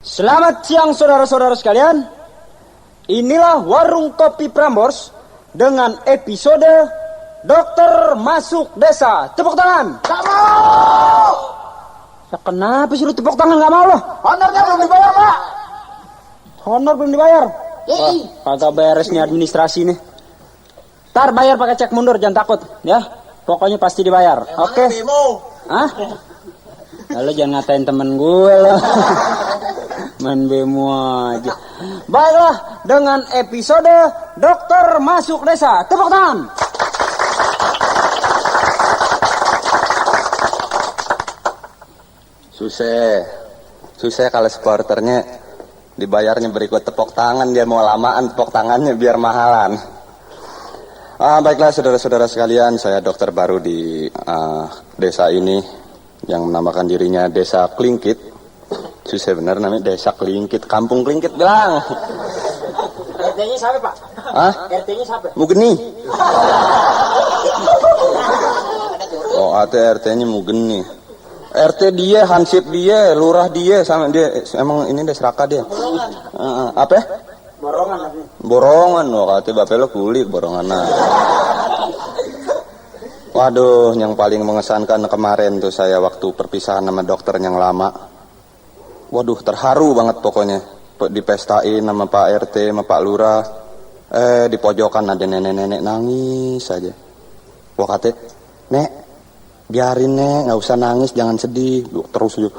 Selamat siang saudara-saudara sekalian. Inilah Warung Kopi Prambors dengan episode Dokter Masuk Desa. Tepuk tangan. Gak mau. Ya, kenapa sih lu tepuk tangan gak mau lo? Honornya belum dibayar, Pak. Honor belum dibayar. Wah, kagak beres nih administrasi nih. Ntar bayar pakai cek mundur, jangan takut ya. Pokoknya pasti dibayar. Oke. Hah? Lalu jangan ngatain temen gue lo. Main bemo aja. Baiklah, dengan episode Dokter Masuk Desa. Tepuk tangan. Susah kalau supporternya dibayarnya berikut tepuk tangan, dia mau lamaan tepuk tangannya biar mahalan. Baiklah saudara-saudara sekalian, saya dokter baru di desa ini yang menamakan dirinya Desa Klingkit. Susah bener namanya Desa Klingkit, Kampung Klingkit bilang. RT-nya siapa, Pak? Hah? RT-nya siapa? Mugeni. Oh, RT-nya Mugeni. RT dia, Hansip dia, lurah dia, sama dia. Emang ini deh seraka dia. Apa? Borongan. Oh, kata bapak lo kulit borongan. Waduh, yang paling mengesankan kemarin tuh saya waktu perpisahan sama dokter yang lama. Waduh, terharu banget pokoknya. Dipestain sama Pak RT, sama Pak Lurah. Di pojokan ada nenek-nenek nangis saja. Wah, kata, "Nek, biarin Nek, nggak usah nangis, jangan sedih." Terus aja,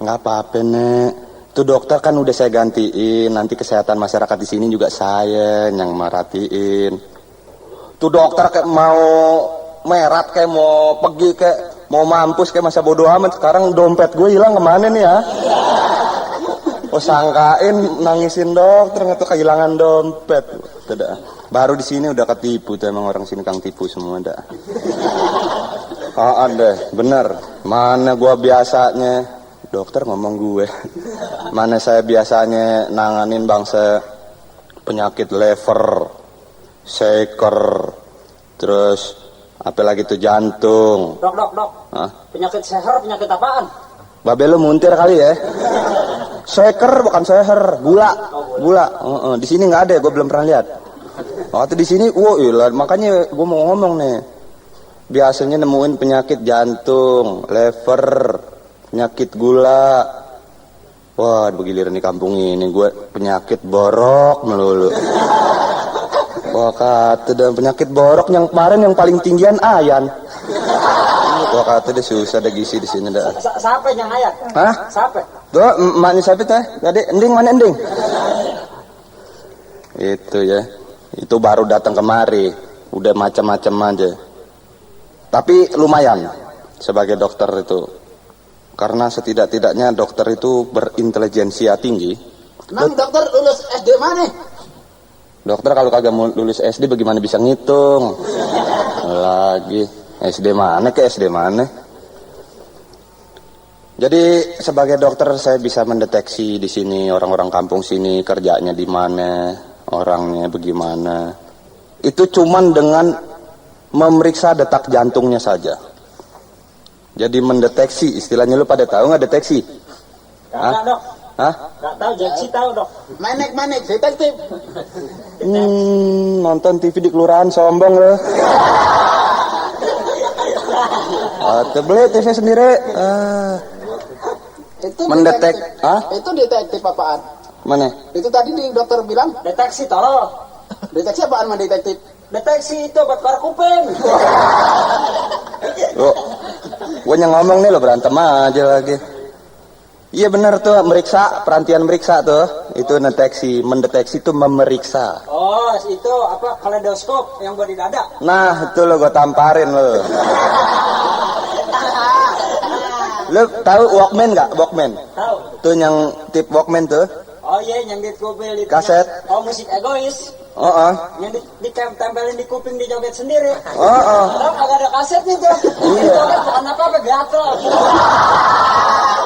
nggak apa-apa Nek. Itu dokter kan udah saya gantiin. Nanti kesehatan masyarakat di sini juga saya yang merhatiin. Tuh dokter kayak mau merat, kayak mau pergi, kayak mau mampus, kayak masa bodoh amat. Sekarang dompet gue hilang kemana nih ya? Oh, sangkain nangisin dokter nggak tuh kehilangan dompet. Tidak. Baru di sini udah ketipu tuh, emang orang sini kang tipu semua dah. Ada, bener. Mana gue biasanya dokter ngomong gue. Mana saya biasanya nanganin bangsa penyakit lever, shaker, terus apa lagi tuh jantung. Dok. Hah? Penyakit seher, penyakit apaan? Babe lu muntir kali ya. Shaker bukan seher, gula. Di sini nggak ada, gue belum pernah lihat. Waktu di sini, makanya gue mau ngomong nih. Biasanya nemuin penyakit jantung, lever, penyakit gula. Wah, begiliran di kampung ini gue penyakit borok melulu. Wah, kata dan penyakit borok yang kemarin yang paling tinggian ayan. Wah, kata dia susah ada gizi di sini dah. Siapa yang ayat? Hah? Siapa? Tuh, maknya siapa teh? Tadi ending mana ending? Itu ya. Itu baru datang kemari. Udah macam-macam aja. Tapi lumayan sebagai dokter itu. Karena setidak-tidaknya dokter itu berintelijensia tinggi. Emang dokter lulus SD mana? Dokter kalau kagak mau lulus SD bagaimana bisa ngitung? Lagi SD mana ke SD mana? Jadi sebagai dokter saya bisa mendeteksi di sini orang-orang kampung sini kerjanya di mana, orangnya bagaimana. Itu cuman dengan memeriksa detak jantungnya saja. Jadi mendeteksi, istilahnya lu pada tahu nggak deteksi? Gak, Dok. Hah? Gak tahu, Jaksi tahu, Dok. Manek detektif. Nonton TV di kelurahan sombong lo. Beli TV sendiri. Itu Mendetek. detektif. Hah? Itu detektif apaan? Mana? Itu tadi di dokter bilang Deteksi tolol. deteksi apaan mah detektif? Deteksi itu obat keluar kuping. Lo, gue yang ngomong nih lo berantem aja lagi. Iya benar tuh, meriksa, perantian meriksa tuh. Itu deteksi, mendeteksi itu memeriksa. Oh, itu apa, kaleidoskop yang buat di dada. Nah, itu lo gue tamparin lo. Lo tahu Walkman nggak? Walkman. Tahu. Tuh yang tip Walkman tuh. Oh iya, yang di kuping itu. Kaset. Oh, musik egois. Yang ditempelin di kuping dijoget sendiri. Oh, agak ada kasetnya tuh. Iya. Joget bukan apa-apa, gatel.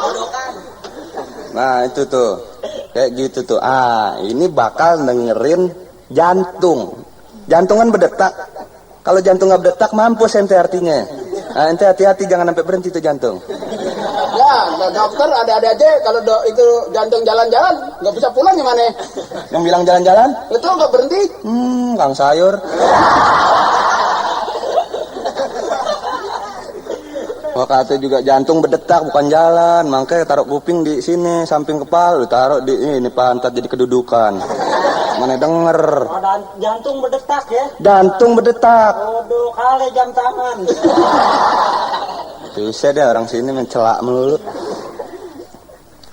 Bodokan. Nah, itu tuh. Kayak gitu tuh. Ini bakal dengerin jantung. Jantung kan berdetak. Kalau jantung nggak berdetak, mampus ente artinya. Ente hati-hati jangan sampai berhenti tuh jantung. Ya, dokter ada-ada aja kalau itu jantung jalan-jalan nggak bisa pulang gimana? Yang bilang jalan-jalan? Betul nggak berhenti? Kang sayur. Wah, kata juga jantung berdetak bukan jalan, makanya taruh kuping di sini samping kepala, taruh di ini pantat jadi kedudukan. Mana denger? Oh, jantung berdetak ya? Jantung berdetak. Waduh, kali jam tangan. Susah deh orang sini mencelak melulu.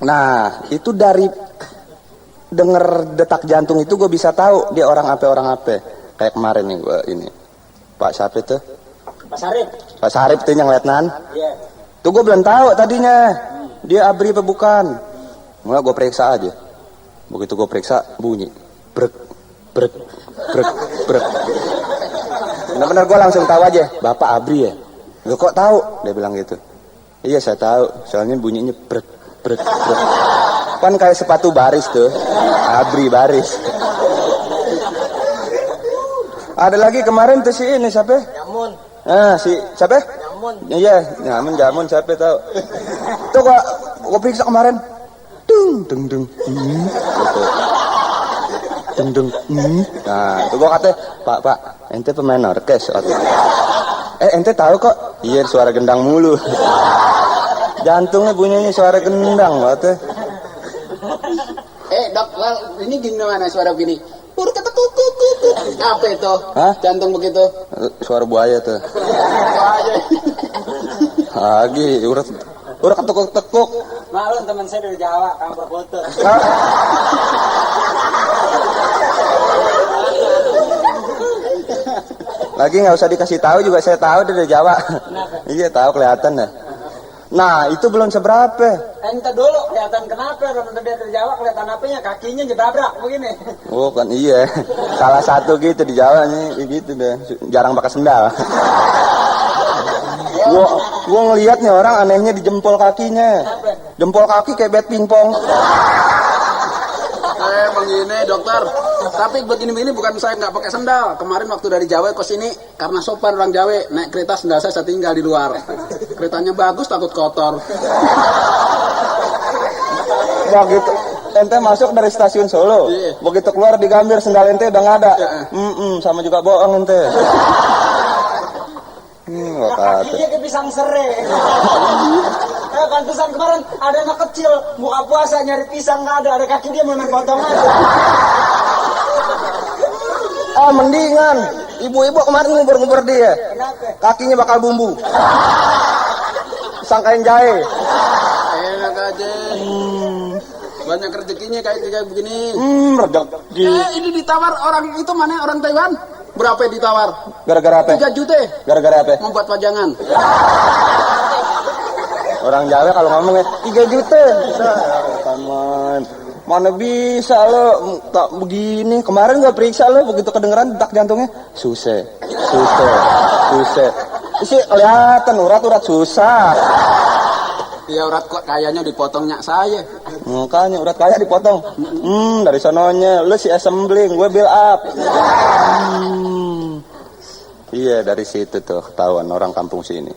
Nah, itu dari denger detak jantung itu gue bisa tahu dia orang apa. Kayak kemarin nih gue ini. Pak siapa itu? Pak Sarip. Pak Sarip tuh yang letnan. Iya. Tuh gue belum tahu tadinya. Dia abri apa bukan. Mulai gue periksa aja. Begitu gue periksa bunyi. Brek. Benar-benar gue langsung tahu aja. Bapak abri ya? Lo kok tahu? Dia bilang gitu. Iya saya tahu. Soalnya bunyinya brek. Kan kayak sepatu baris tuh. Abri baris. Ada lagi kemarin tuh si ini siapa? Nyamun. Si siapa? Nyamun. Iya, jamun siapa tahu. Tuh gua periksa kemarin. Dung. Nah, tuh gua kata, Pak, ente pemain orkes. Ente tahu kok? Iya, suara gendang mulu. Jantungnya bunyinya suara gendang, kata. Dok, ini gimana suara begini? Apa itu? Hah? Jantung begitu. Suara buaya tuh. Lagi, udah ketekuk-tekuk. Malum teman saya dari Jawa, kampung foto. Lagi nggak usah dikasih tahu juga saya tahu dia dari Jawa. Iya tahu kelihatan dah. Nah itu belum seberapa. Ente dulu kelihatan kenapa? Orang dia dari Jawa kelihatan apanya? Kakinya jebabrak begini. Oh kan iya. Salah satu gitu di Jawa nih gitu deh. Jarang pakai sendal. Gua ngelihat nih orang anehnya di jempol kakinya. Jempol kaki kayak bat pingpong. Begini dokter. Tapi begini bukan saya nggak pakai sendal. Kemarin waktu dari Jawa ke sini karena sopan orang Jawa naik kereta sendal saya tinggal di luar. Keretanya bagus takut kotor. Begitu ente masuk dari stasiun Solo, begitu keluar di Gambir sendal ente udah nggak ada. Sama juga bohong ente. Kakinya kayak pisang serai. Pantesan kemarin ada anak kecil buka puasa nyari pisang nggak ada kaki dia memang potong aja. Mendingan ibu-ibu kemarin ngubur-ngubur dia. Kenapa? Kakinya bakal bumbu. Sangkain jahe. Enak aja. Banyak rezekinya kayak begini. Rezeki. Ini ditawar orang itu mana orang Taiwan? Berapa ditawar? Gara-gara apa? 3 juta. Gara-gara apa? Membuat pajangan. Orang Jawa kalau ngomongnya 3 juta. Taman. Mana bisa lo tak begini. Kemarin gua periksa lo begitu kedengeran detak jantungnya. Susah. Isi kelihatan urat susah. Ya urat kok kayaknya dipotongnya saya. Makanya urat kaya dipotong. Dari sononya lu si assembling, gue build up. Iya dari situ tuh ketahuan orang kampung sini.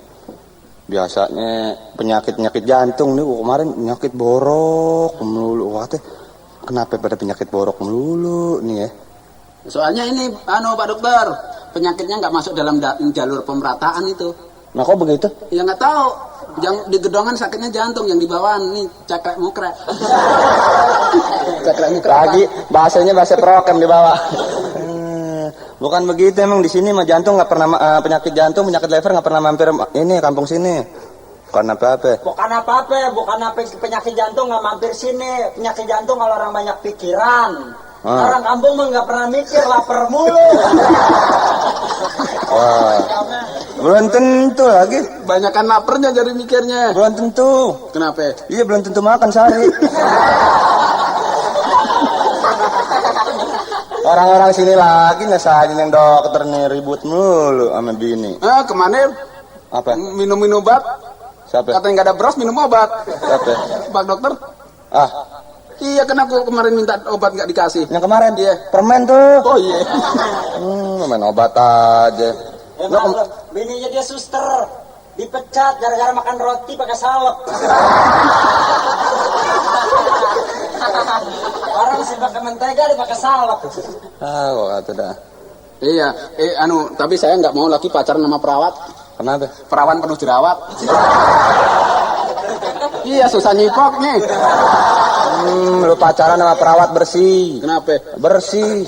Biasanya penyakit jantung nih kemarin penyakit borok melulu. Wah teh kenapa pada penyakit borok melulu nih ya? Soalnya ini Pak Dokter, penyakitnya nggak masuk dalam jalur pemerataan itu. Nah kok begitu? Ya nggak tahu. Yang di gedongan sakitnya jantung, yang di bawah nih cakrek mukrek. Lagi bahasanya bahasa prokem di bawah. Bukan begitu emang di sini mah jantung nggak pernah penyakit jantung, penyakit lever nggak pernah mampir ini kampung sini. Bukan apa-apa. Bukan penyakit jantung nggak mampir sini. Penyakit jantung kalau orang banyak pikiran. Orang kampung mah nggak pernah mikir, lapar mulu. Wah, belum tentu lagi. Banyakan laparnya jadi mikirnya. Belum tentu. Kenapa? Iya belum tentu makan sehari. Orang-orang sini lagi ngesahin yang dokter nih ribut mulu sama bini. Kemana? Apa? Minum obat. Siapa? Katanya nggak ada beras minum obat. Siapa? Pak Dokter. Iya, kenapa kemarin minta obat nggak dikasih? Yang kemarin Iya. Permen tuh. Oh iya. Main obat aja. Bininya dia suster. Dipecat gara-gara makan roti pakai salep. Orang sih pakai mentega dia pakai salep. Kok kata dah. Iya, tapi saya nggak mau lagi pacaran sama perawat. Kenapa? Perawan penuh jerawat. Iya, susah nyipok nih. Lu pacaran sama perawat bersih. Kenapa? Bersih.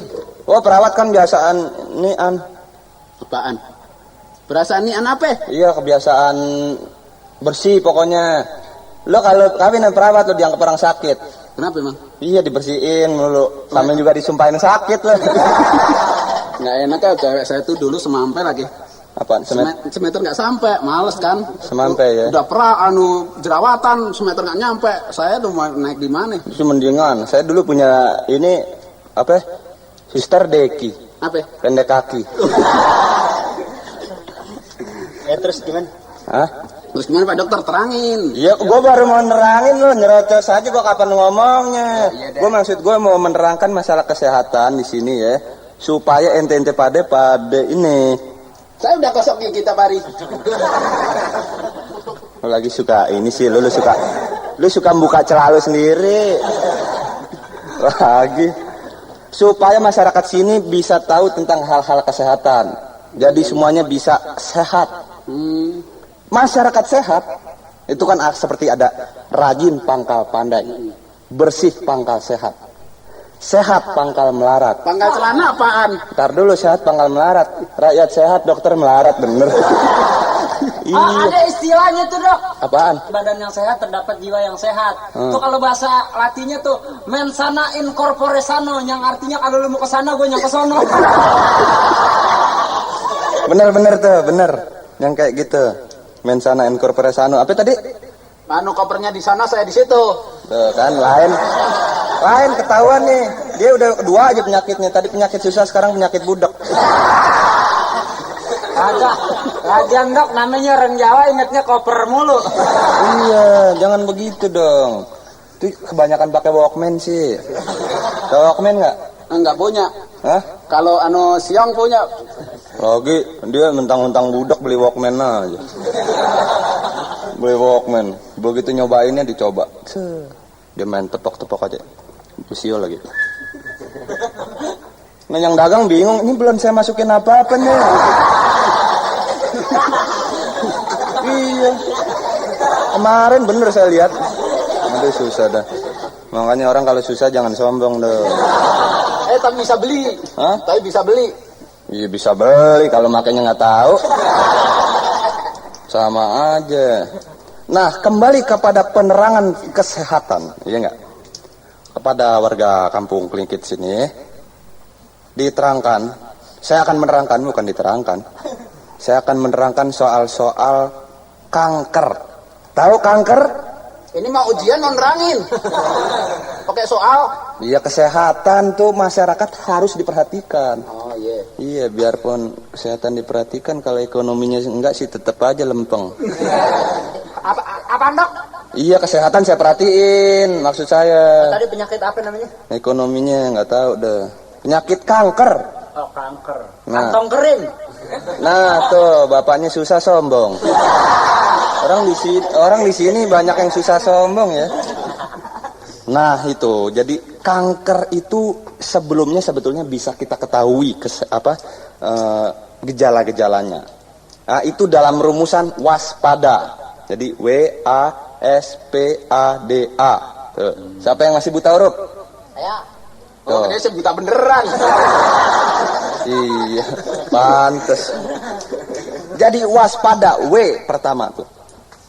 Oh, perawat kan biasaan nian. Apaan? Perasaan nian apa? Iya, kebiasaan bersih pokoknya. Lo kalau kawin sama perawat lo dianggap orang sakit. Kenapa emang? Iya, dibersihin mulu. Sambil juga disumpahin sakit lo. Nggak enak ya, cewek saya tuh dulu semampai lagi. Apaan? Semeter nggak sampai, males kan? Semampai ya. Udah jerawatan, semeter nggak nyampe. Saya tuh mau naik di mana? Itu mendingan. Saya dulu punya ini apa? Sister Deki. Apa? Pendek kaki. Terus gimana? Hah? Terus gimana Pak Dokter, terangin. Iya, gue baru mau nerangin lo, nyerocos aja gue kapan ngomongnya. Gue maksud gue mau menerangkan masalah kesehatan di sini ya, supaya ente pada ini. Saya udah kosong gigi tiap hari. Lo lagi suka ini sih, lu suka buka celah lu sendiri. Lagi supaya masyarakat sini bisa tahu tentang hal-hal kesehatan. Jadi semuanya bisa sehat. Masyarakat sehat itu kan seperti ada rajin pangkal pandai, bersih pangkal sehat, sehat pangkal melarat. Pangkal celana apaan? Ntar dulu, sehat pangkal melarat. Rakyat sehat, dokter melarat, bener. Iya. Ada istilahnya tuh dok. Apaan? Badan yang sehat terdapat jiwa yang sehat. Tuh kalau bahasa Latinnya tuh mensana in corpore sano, yang artinya kalau lu mau ke sana gue yang ke sono. Bener tuh, bener. Yang kayak gitu. Mensana in corpore sano. Apa tadi? Kopernya di sana, saya di situ. Tuh kan, lain ketahuan nih. Dia udah dua aja penyakitnya. Tadi penyakit susah, sekarang penyakit budak. Agak, lagian dok namanya orang Jawa ingatnya koper mulu. Iya, jangan begitu dong. Itu kebanyakan pakai Walkman sih. Tahu Walkman nggak? Enggak punya. Hah? Kalau siang punya. Lagi dia mentang-mentang budak beli Walkman aja. Beli Walkman. Begitu nyobainnya dicoba. Dia main tepok-tepok aja. Busio lagi. Nah yang dagang bingung, ini belum saya masukin apa-apa nih. Iya. Kemarin bener saya lihat. Aduh susah dah. Makanya orang kalau susah jangan sombong dong. Tapi bisa beli. Hah? Tapi bisa beli. Iya bisa beli, kalau makanya nggak tahu. Sama aja. Nah kembali kepada penerangan kesehatan, iya nggak? Kepada warga kampung Kelingkit sini, diterangkan. Saya akan menerangkan, bukan diterangkan. Saya akan menerangkan soal-soal kanker. Tahu kanker? Ini mah ujian nerangin. Pakai soal. Iya kesehatan tuh masyarakat harus diperhatikan. Oh iya. Iya biarpun kesehatan diperhatikan, kalau ekonominya enggak sih tetap aja lempeng. Apaan dok? Iya kesehatan saya perhatiin, maksud saya. Tadi penyakit apa namanya? Ekonominya nggak tahu deh. Penyakit kanker. Oh kanker. Nah. Kantong kering. Nah tuh bapaknya susah sombong. Orang di sini banyak yang susah sombong ya. Nah itu jadi kanker itu sebetulnya bisa kita ketahui gejala-gejalanya. Nah itu dalam rumusan waspada. Jadi WASPADA. Tuh. Siapa yang masih buta huruf? Saya. Oh, dia buta beneran. Iya, pantes. Jadi waspada, W pertama tuh.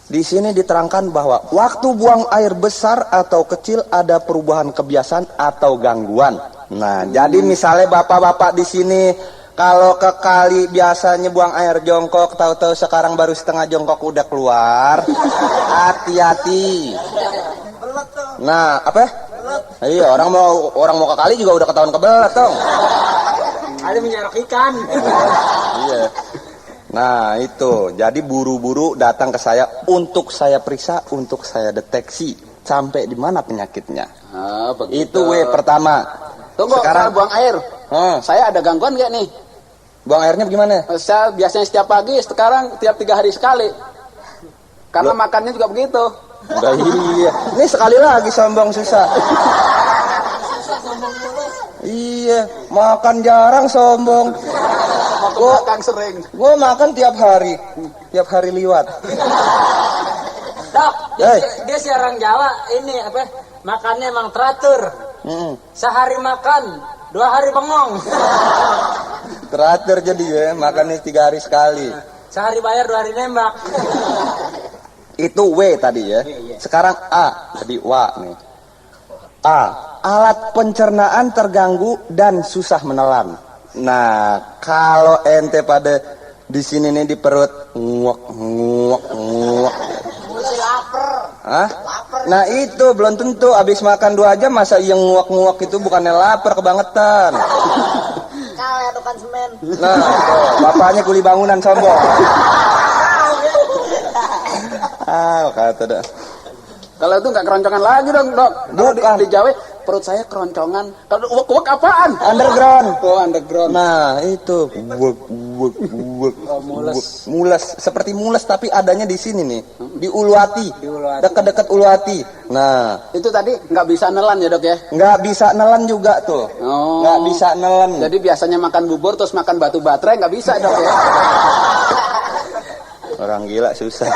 Di sini diterangkan bahwa waktu buang air besar atau kecil ada perubahan kebiasaan atau gangguan. Nah, jadi misalnya bapak-bapak di sini kalau ke kali biasanya buang air jongkok, tahu-tahu sekarang baru setengah jongkok udah keluar. Hati-hati. Nah, apa? Iya, orang mau ke kali juga udah ketahuan kebelet dong. Ada menyerok ikan. Iya. Nah itu, jadi buru-buru datang ke saya untuk saya periksa, untuk saya deteksi sampai di mana penyakitnya. Itu W pertama. Tunggu, sekarang buang air. Saya ada gangguan nggak nih? Buang airnya gimana? Saya biasanya setiap pagi, sekarang tiap 3 hari sekali. Karena makannya juga begitu. Enggak, iya. Ini sekali lagi sombong susah. Iya, makan jarang sombong. Makan sering. Gue makan tiap hari liwat. Dok, Hey. dia si orang Jawa ini apa? Makannya emang teratur. Sehari makan, 2 hari bengong. Teratur jadi ya, makannya 3 hari sekali. Sehari bayar, 2 hari nembak. Itu W tadi ya. Sekarang A, tadi wa nih. A, alat pencernaan terganggu dan susah menelan. Nah, kalau ente pada di sini nih di perut nguak. Mulai lapar. Hah? Nah itu belum tentu habis makan 2 jam masa yang nguak itu bukannya lapar kebangetan. Kalah tukang semen. Nah, bapaknya kuli bangunan sombong. Kata dah. Kalau itu nggak keroncongan lagi dong, Dok. Kalau Bukan. di Jawa perut saya keroncongan. Kalau uwek apaan? Underground. Oh, underground. Nah, itu mules, seperti mules tapi adanya di sini nih, di Uluwati, dekat-dekat Uluwati. Nah, Itu tadi nggak bisa nelan ya, Dok ya? nggak bisa nelen juga tuh, Oh. nggak bisa nelen. Jadi biasanya makan bubur terus makan batu baterai nggak bisa, Dok ya? Orang gila susah.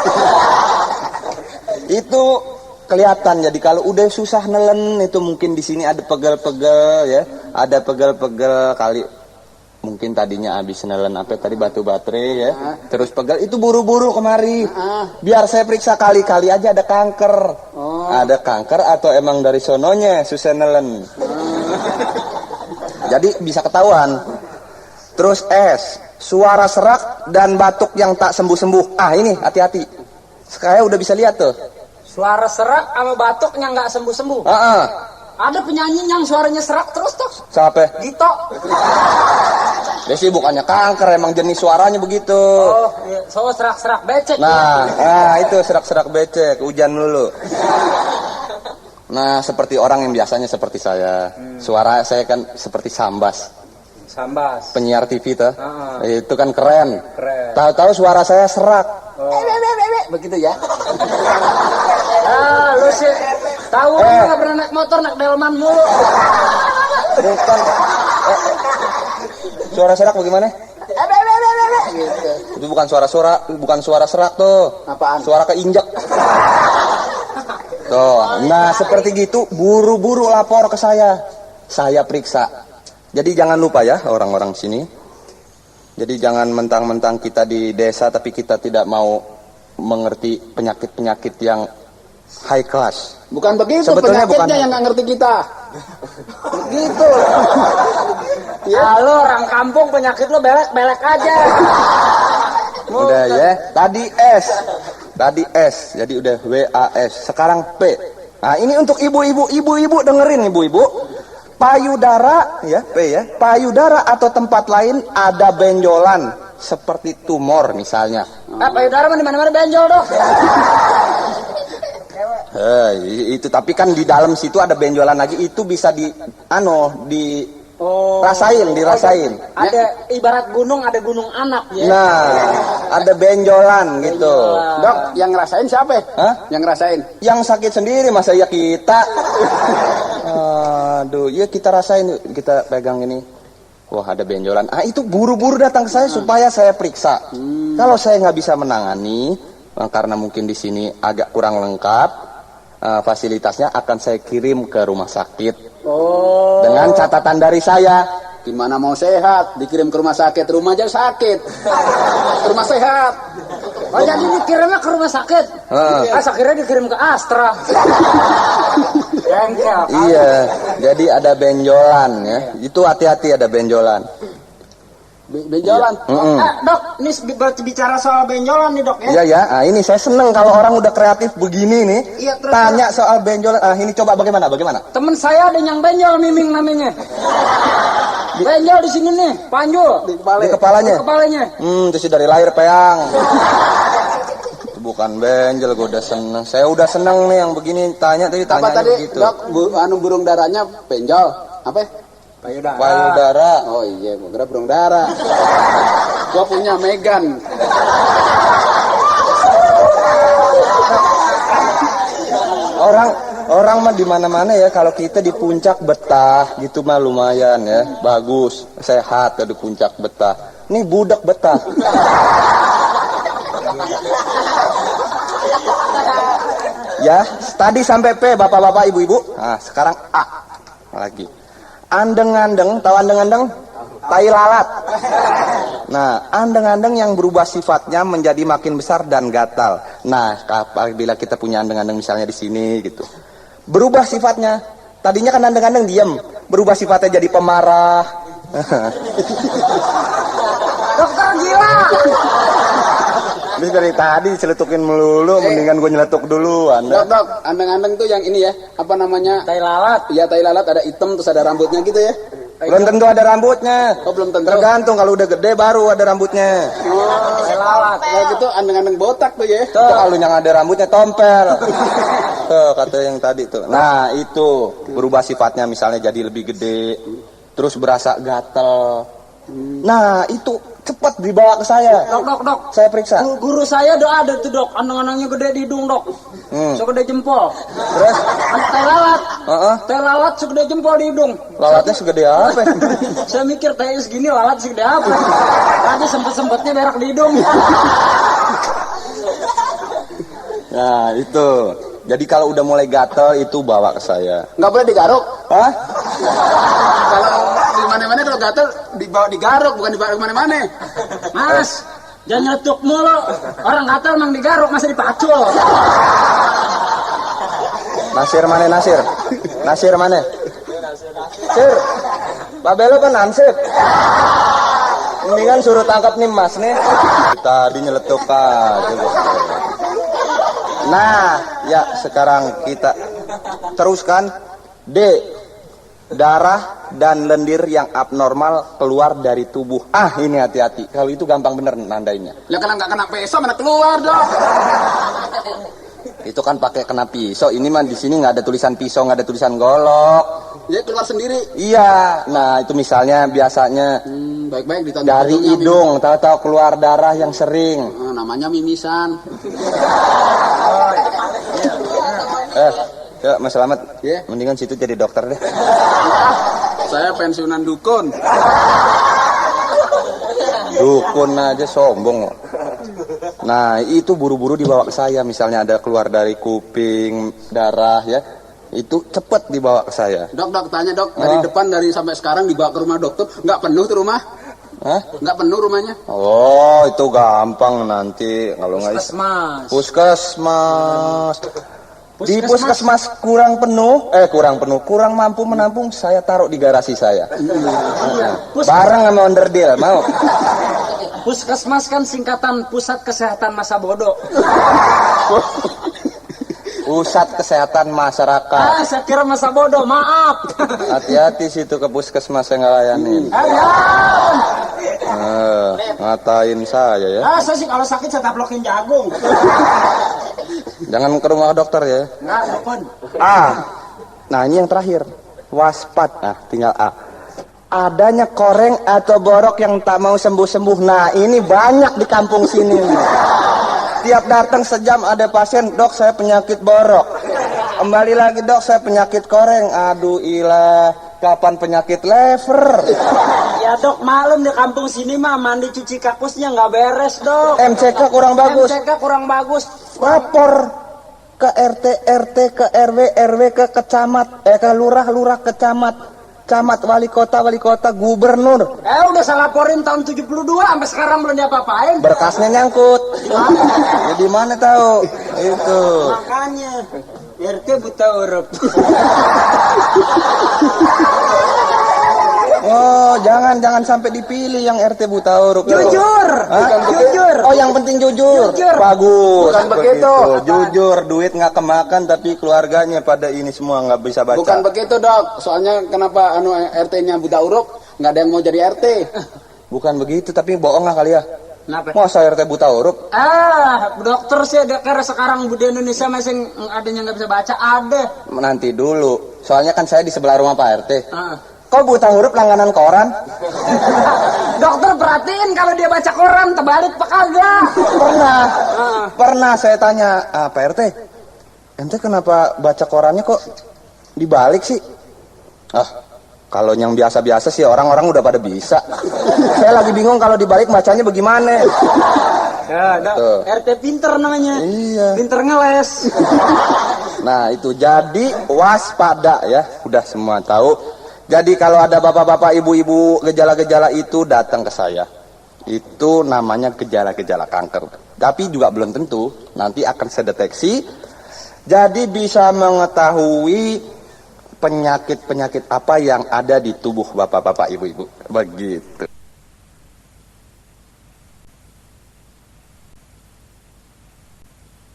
Itu kelihatan jadi kalau udah susah nelen itu mungkin di sini ada pegel-pegel ya, ada pegel-pegel kali. Mungkin tadinya habis nelen apa tadi batu baterai ya, terus pegel itu buru-buru kemari. Biar saya periksa kali-kali aja ada kanker. Ada kanker atau emang dari sononya susah nelen. Jadi bisa ketahuan. Terus S, suara serak dan batuk yang tak sembuh-sembuh. Ah ini hati-hati. Saya udah bisa lihat tuh. Suara serak sama batuknya nggak sembuh-sembuh. Ada penyanyi yang suaranya serak terus tuh. Siapa? Gito. Dia sih bukannya kanker, emang jenis suaranya begitu. Oh, iya. So serak-serak becek. Nah, itu serak-serak becek, hujan dulu. Nah, seperti orang yang biasanya seperti saya. Suara saya kan seperti Sambas. Sambas. Penyiar TV tuh. Itu kan keren. Keren. Tahu-tahu suara saya serak. Begitu ya? Ah, lu sih tahu nggak pernah naik motor, naik delman mulu. Bukan. Suara serak bagaimana? Itu bukan suara serak tuh. Apaan? Suara keinjek. Tuh. Nah, seperti gitu buru-buru lapor ke saya. Saya periksa. Jadi jangan lupa ya orang-orang sini. Jadi jangan mentang-mentang kita di desa tapi kita tidak mau mengerti penyakit-penyakit yang high class. Bukan begitu, Sebetulnya penyakitnya bukan. yang nggak ngerti kita. Begitu. Ya lu orang kampung penyakit lu belek-belek aja. Udah ya. Tadi S. Jadi udah WAS. Sekarang P. Nah, ini untuk ibu-ibu dengerin ibu-ibu. Payudara ya, P ya. Payudara atau tempat lain ada benjolan seperti tumor misalnya. Payudara di mana-mana benjol dong. Itu tapi kan di dalam situ ada benjolan lagi, itu bisa dirasain. Ada ibarat gunung, ada gunung anak ya. Nah, ada benjolan gitu. Dok, yang ngerasain siapa? Hah? Yang ngerasain? Yang sakit sendiri masa ya kita. Aduh, ya kita rasain, kita pegang ini. Wah, ada benjolan. Itu buru-buru datang ke saya supaya saya periksa. Kalau saya nggak bisa menangani, karena mungkin di sini agak kurang lengkap, fasilitasnya akan saya kirim ke rumah sakit. Dengan catatan dari saya. Gimana mau sehat? Dikirim ke rumah sakit, rumah aja sakit. Ke rumah sehat. Oh, jadi dikirimnya ke rumah sakit. Akhirnya dikirim ke Astra. Bengkel. Iya, jadi ada benjolan ya. Itu hati-hati ada benjolan. Benjolan. Dok, ini bicara soal benjolan nih dok ya. Iya ya, ini saya seneng kalau orang udah kreatif begini nih. Iya, terus, tanya soal benjolan. Ini coba bagaimana? Temen saya ada yang benjol, Miming namanya. Benjol di sini nih, panjul. Di kepala. Di kepalanya. Di kepalanya. Itu sih dari lahir peang. Itu bukan benjol, gue udah seneng. Saya udah seneng nih yang begini tanya Apa tadi? begitu. Dok, burung darahnya benjol. Apa? Payudara. Oh iya, gua kira burung dara. Gua punya Megan. Orang mah di mana-mana ya, kalau kita di puncak betah gitu mah lumayan ya, bagus, sehat kalau di puncak betah. Nih budak betah. Ya, tadi sampai P bapak-bapak ibu-ibu. Nah, sekarang A lagi. Andeng-andeng, tahu andeng-andeng? Tai lalat. Nah, andeng-andeng yang berubah sifatnya menjadi makin besar dan gatal. Nah, apabila kita punya andeng-andeng misalnya di sini gitu. Berubah sifatnya. Tadinya kan andeng-andeng diam, berubah sifatnya jadi pemarah. Dokter gila. Ini dari tadi celetukin melulu, mendingan gue nyeletuk duluan. Dok, andeng-andeng tuh yang ini ya, apa namanya? Tai lalat. Iya, tai lalat ada hitam terus ada rambutnya gitu ya. Belum tentu ada rambutnya. Oh, belum tentu. Tergantung, kalau udah gede baru ada rambutnya. Oh, Tai lalat. kayak gitu andeng-andeng botak tuh ya. Tuh, kalau yang ada rambutnya tompel. Tuh, kata yang tadi tuh. Nah, itu berubah sifatnya misalnya jadi lebih gede, terus berasa gatel. Nah, itu cepat dibawa ke saya. Dok. Saya periksa. Guru saya ada tuh dok, andang-andangnya gede di hidung dok. Segede jempol. Terus? Tai lalat. Heeh. Tai lalat segede jempol di hidung. Lalatnya segede apa? Saya mikir tai segini lalat segede apa. Tadi sempet-sempetnya berak di hidung. Nah, itu. Jadi kalau udah mulai gatel itu bawa ke saya. Nggak boleh digaruk. Hah? Kalau di mana-mana kalau gatel dibawa digaruk bukan dibawa ke mana-mana. Mas, jangan nyeletuk mulu. Orang gatel emang digaruk, masa dipacul. Nasir mana Nasir? Nasir mana? Sir. Babelo kan ansip. Mendingan suruh tangkap nih Mas nih. Tadi nyeletuk aja. Nah, ya sekarang kita teruskan. D. Darah dan lendir yang abnormal keluar dari tubuh. Ah, ini hati-hati. Kalau itu gampang bener nandainnya. Ya kalau nggak kena pisau mana keluar dong. Itu kan pakai kena pisau. Ini mah di sini nggak ada tulisan pisau, nggak ada tulisan golok. Ya keluar sendiri. Iya. Nah, itu misalnya biasanya Baik-baik ditanda dari hidung, tahu-tahu keluar darah yang sering. Namanya mimisan. Ya, Mas Slamet, Ya. mendingan situ jadi dokter deh. Saya pensiunan dukun. Dukun aja sombong. Nah, itu buru-buru dibawa ke saya. Misalnya ada keluar dari kuping, darah ya. Itu cepet dibawa ke saya. Dok, tanya dok. Dari depan dari sampai sekarang dibawa ke rumah dokter. Nggak penuh tuh rumah? Hah? Nggak penuh rumahnya? Oh, itu gampang nanti. Kalau nggak Puskesmas. Puskesmas. Di puskesmas kurang mampu menampung, saya taruh di garasi saya. Bareng sama onderdil, mau? Puskesmas kan singkatan Pusat Kesehatan Masa Bodoh. Pusat Kesehatan Masyarakat. Ah, saya kira masa bodoh, maaf. Hati-hati situ ke puskesmas yang ngelayanin. Ngatain saya ya. Ah, saya sih kalau sakit saya taplokin jagung. Jangan ke rumah dokter ya. Enggak, depan. Nah ini yang terakhir. Waspada. Nah tinggal A. Adanya koreng atau borok yang tak mau sembuh-sembuh. Nah ini banyak di kampung sini. Tiap datang sejam ada pasien, dok saya penyakit borok. Kembali lagi dok saya penyakit koreng. Aduh ilah, kapan penyakit lever? Ya dok, malum di kampung sini mah mandi cuci kakusnya nggak beres dok. MCK kurang bagus. MCK kurang bagus. Lapor ke RT, RT ke RW, RW ke kecamat, ke lurah, kecamat. Camat, wali kota, gubernur. Udah saya laporin tahun 72 sampai sekarang belum diapa-apain. Berkasnya nyangkut. Ya, di mana tahu? Itu. Makanya RT buta huruf. Oh, jangan sampai dipilih yang RT buta huruf. Jujur. Jujur. Oh, yang penting jujur. Bagus. Bukan begitu. Jujur, duit nggak kemakan tapi keluarganya pada ini semua nggak bisa baca. Bukan begitu dok. Soalnya kenapa RT-nya buta huruf? Nggak ada yang mau jadi RT. Bukan begitu, tapi bohong lah kali ya. Kenapa? Masa RT buta huruf? Dokter sih ada karena sekarang di Indonesia masih adanya nggak bisa baca ada. Nanti dulu. Soalnya kan saya di sebelah rumah Pak RT. Kok buta huruf langganan koran? Dokter perhatiin kalau dia baca koran terbalik apa kagak? Pernah saya tanya, Pak RT, ente kenapa baca korannya kok dibalik sih? Kalau yang biasa-biasa sih orang-orang udah pada bisa. Saya lagi bingung kalau dibalik bacanya bagaimana. Ya, RT pinter namanya. Iya. Pinter ngeles. Nah itu jadi waspada ya, udah semua tahu. Jadi kalau ada bapak-bapak, ibu-ibu gejala-gejala itu datang ke saya. Itu namanya gejala-gejala kanker. Tapi juga belum tentu, nanti akan saya deteksi. Jadi bisa mengetahui penyakit-penyakit apa yang ada di tubuh bapak-bapak, ibu-ibu. Begitu.